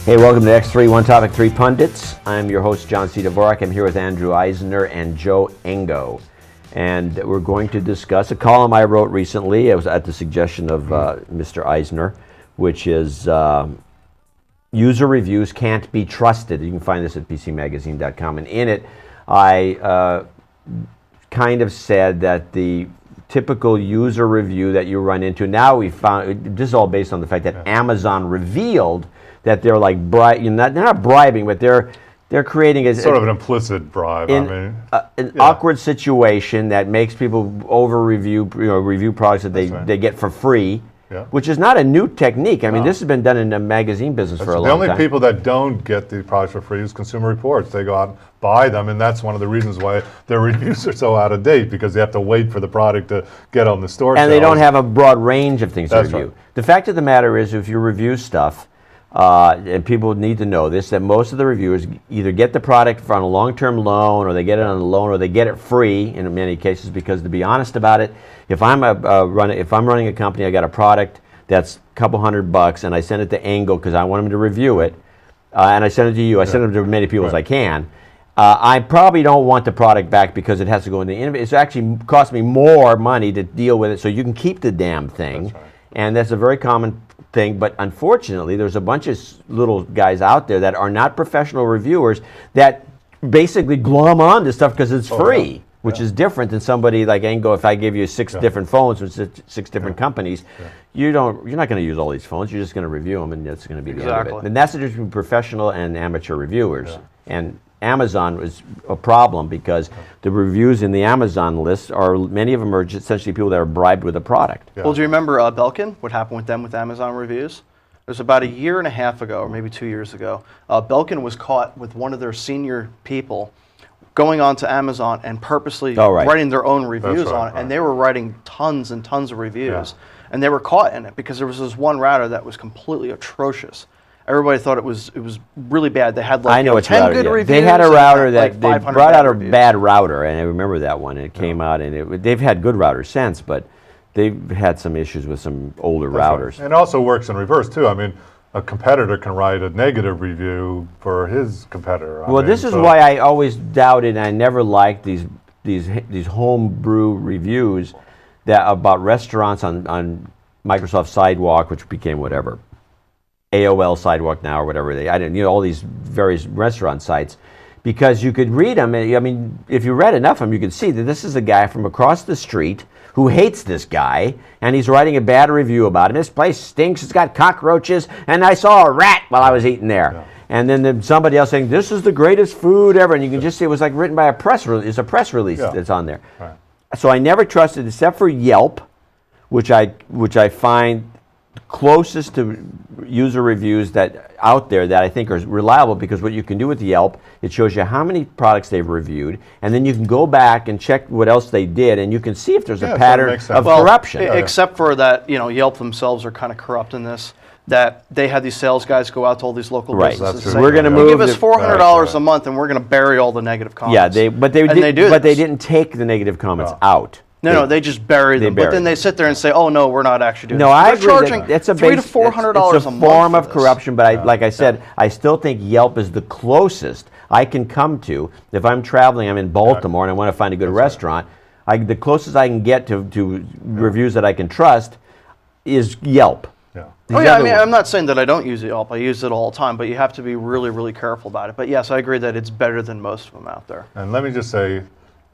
Hey, welcome to X3 One Topic 3 Pundits. I'm your host, John C. Dvorak. I'm here with Andrew Eisner and Joe Engo. And we're going to discuss a column I wrote recently. It was at the suggestion of Mr. Eisner, which is user reviews can't be trusted. You can find this at pcmagazine.com. And in it, I kind of said that the typical user review that you run into, now we found, this is all based on the fact that Amazon revealed that they're like they're not bribing, but they're creating sort of an implicit bribe. An awkward situation that makes people over review products that they get for free, which is not a new technique. I mean, this has been done in the magazine business for a long time. The only people that don't get the products for free is Consumer Reports. They go out and buy them, and that's one of the reasons why their reviews are so out of date, because they have to wait for the product to get on the store and they don't have a broad range of things to review. Right. The fact of the matter is, if you review stuff, and people need to know this, that most of the reviewers either get the product on a long-term loan, or they get it on a loan, or they get it free in many cases. Because to be honest about it, if I'm running a company, I got a product that's a couple $100, and I send it to Engo because I want him to review it, and I send it to you. I send it to as many people as I can. I probably don't want the product back because it has to go in the inventory. It's actually cost me more money to deal with it, so you can keep the damn thing. That's right. And that's a very common thing, but unfortunately there's a bunch of little guys out there that are not professional reviewers that basically glom on to stuff because it's free, which is different than somebody like Engo. If I give you six different phones from six different companies, you're not going to use all these phones. You're just going to review them, and that's going to be the end of it. And that's the difference between professional and amateur reviewers. And Amazon is a problem because the reviews in the Amazon list many of them are essentially people that are bribed with a product. Well, do you remember Belkin? What happened with them with Amazon reviews? It was about a year and a half ago, or maybe 2 years ago. Belkin was caught with one of their senior people going onto Amazon and purposely writing their own reviews on it, and they were writing tons and tons of reviews, and they were caught in it because there was this one router that was completely atrocious. Everybody thought it was really bad. They had like 10 good reviews. They had a router that like they brought out a bad router, and I remember that one. It came out, and they've had good routers since, but they've had some issues with some older routers. Right. And it also works in reverse too. I mean, a competitor can write a negative review for his competitor. This is why I always doubted, and I never liked these homebrew reviews about restaurants on Microsoft Sidewalk, which became whatever. AOL Sidewalk Now, or whatever all these various restaurant sites, because you could read them. I mean, if you read enough of them, you could see that this is a guy from across the street who hates this guy, and he's writing a bad review about him. This place stinks. It's got cockroaches, and I saw a rat while I was eating there. Yeah. And then somebody else saying this is the greatest food ever, and you can just see it was like written by a press release. It's a press release that's on there. Right. So I never trusted, except for Yelp, which I find closest to user reviews that out there that I think are reliable, because what you can do with Yelp, it shows you how many products they've reviewed, and then you can go back and check what else they did, and you can see if there's a pattern of corruption. Except for that, Yelp themselves are kind of corrupt in this, that they had these sales guys go out to all these local businesses and say, we're going to move. Give us $400 a month, and we're going to bury all the negative comments. Yeah, but they didn't take the negative comments out. No, they just bury them. But then they sit there and say, "Oh no, we're not actually doing." No, I agree. Charging $300 to $400 a month. It's a form of corruption, but like I said, I still think Yelp is the closest I can come to. If I'm traveling, I'm in Baltimore, and I want to find a good restaurant, the closest I can get to reviews that I can trust is Yelp. I'm not saying that I don't use Yelp. I use it all the time, but you have to be really, really careful about it. But yes, I agree that it's better than most of them out there. And let me just say,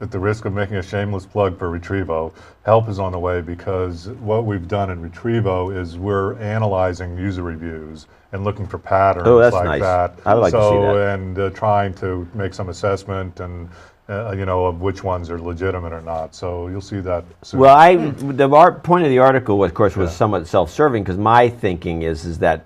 at the risk of making a shameless plug for Retrievo, help is on the way, because what we've done in Retrievo is we're analyzing user reviews and looking for patterns like that. I would like to see that. And trying to make some assessment and of which ones are legitimate or not. So you'll see that soon. Well, the point of the article, of course, was somewhat self-serving, because my thinking is that,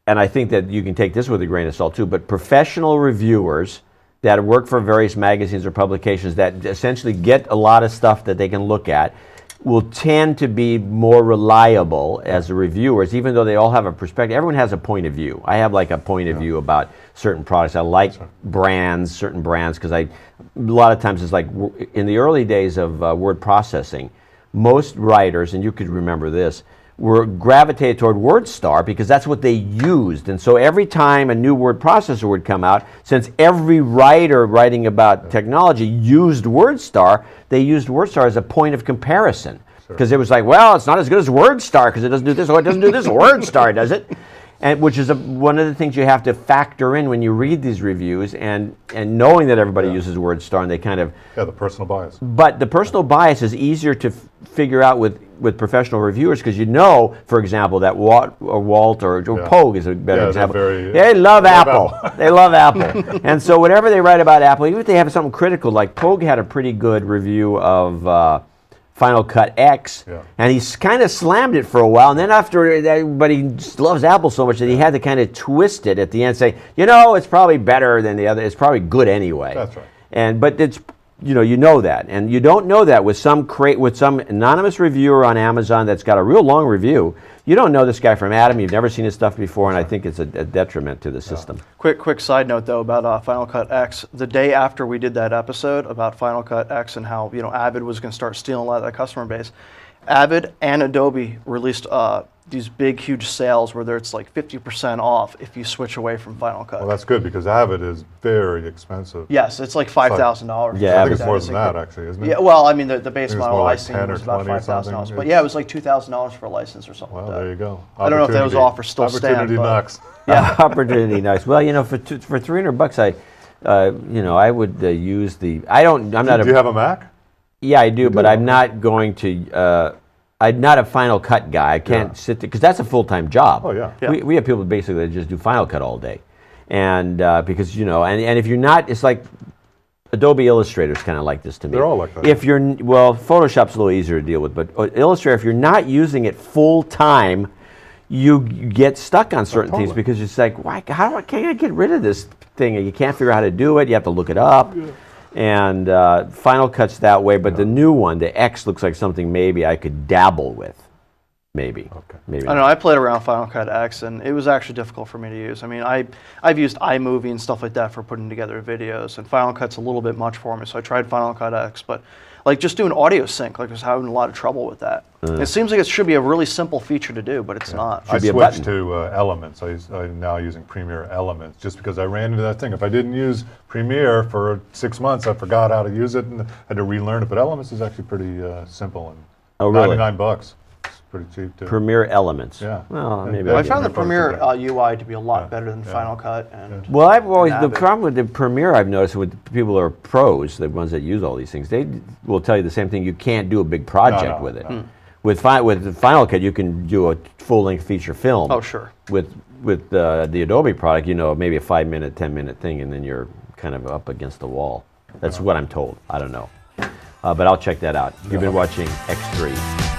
and I think that you can take this with a grain of salt too, but professional reviewers that work for various magazines or publications that essentially get a lot of stuff that they can look at will tend to be more reliable as reviewers, even though they all have a perspective. Everyone has a point of view. I have like a point of view about certain products. I like certain brands, because a lot of times it's like in the early days of word processing, most writers, and you could remember this, were gravitated toward WordStar because that's what they used. And so every time a new word processor would come out, since every writer writing about technology used WordStar, they used WordStar as a point of comparison. Because it was like, well, it's not as good as WordStar because it doesn't do this, or it doesn't do this, WordStar does it. And which is one of the things you have to factor in when you read these reviews, and knowing that everybody uses WordStar, and they kind of... Yeah, the personal bias. But the personal bias is easier to figure out with professional reviewers, because you know, for example, that Walt or Pogue is a better example. They love Apple. They love Apple. And so whatever they write about Apple, even if they have something critical, like Pogue had a pretty good review of... Final Cut X, and he's kind of slammed it for a while, and then after that, but he just loves Apple so much that he had to kind of twist it at the end, say, you know, it's probably better than the other. It's probably good anyway. That's right. But it's you know that, and you don't know that with some anonymous reviewer on Amazon that's got a real long review. You don't know this guy from Adam. You've never seen his stuff before, and I think it's a detriment to the system. Quick side note though about Final Cut X. The day after we did that episode about Final Cut X and how Avid was going to start stealing a lot of that customer base, Avid and Adobe released these big, huge sales where it's like 50% off if you switch away from Final Cut. Well, that's good because Avid is very expensive. Yes, it's like $5,000. Yeah, I think it's more than that actually, isn't it? Yeah, well, I mean the base model like I seen was about $5,000, but yeah, it was like $2,000 for a license or something. Well, like that. there you go. I don't know if those offers still stand. Opportunity knocks. Yeah, opportunity knocks. Well, for $300, I would use the. I'm not. Do you have a Mac? Yeah, I do, but I'm not going to. I'm not a Final Cut guy. I can't sit there because that's a full-time job. Oh yeah. We have people basically that just do Final Cut all day, and because and if you're not, it's like Adobe Illustrator's kind of like this to me. They're all like that. If you're Photoshop's a little easier to deal with, but Illustrator, if you're not using it full time, you get stuck on certain things because it's like, why? Can't I get rid of this thing? You can't figure out how to do it. You have to look it up. Yeah. And Final Cut's that way, but the new one, the X, looks like something maybe I could dabble with. Maybe. Okay. Maybe. I don't know. I played around Final Cut X, and it was actually difficult for me to use. I mean, I've used iMovie and stuff like that for putting together videos, and Final Cut's a little bit much for me, so I tried Final Cut X, but like just doing audio sync, I was having a lot of trouble with that. It seems like it should be a really simple feature to do, but it's not. I switched to Elements. I'm now using Premiere Elements just because I ran into that thing. If I didn't use Premiere for 6 months, I forgot how to use it and had to relearn it. But Elements is actually pretty simple, and $99. It's pretty cheap too. Premiere Elements. Yeah. Well, maybe I found the Premiere UI to be a lot better than Final Cut. And well, I've always the problem with the Premiere I've noticed with people who are pros, the ones that use all these things, they will tell you the same thing. You can't do a big project with it. With Final Cut, you can do a full-length feature film. Oh, sure. With the Adobe product, maybe a 5-minute, 10-minute thing, and then you're kind of up against the wall. That's what I'm told. I don't know. But I'll check that out. You've been watching X3.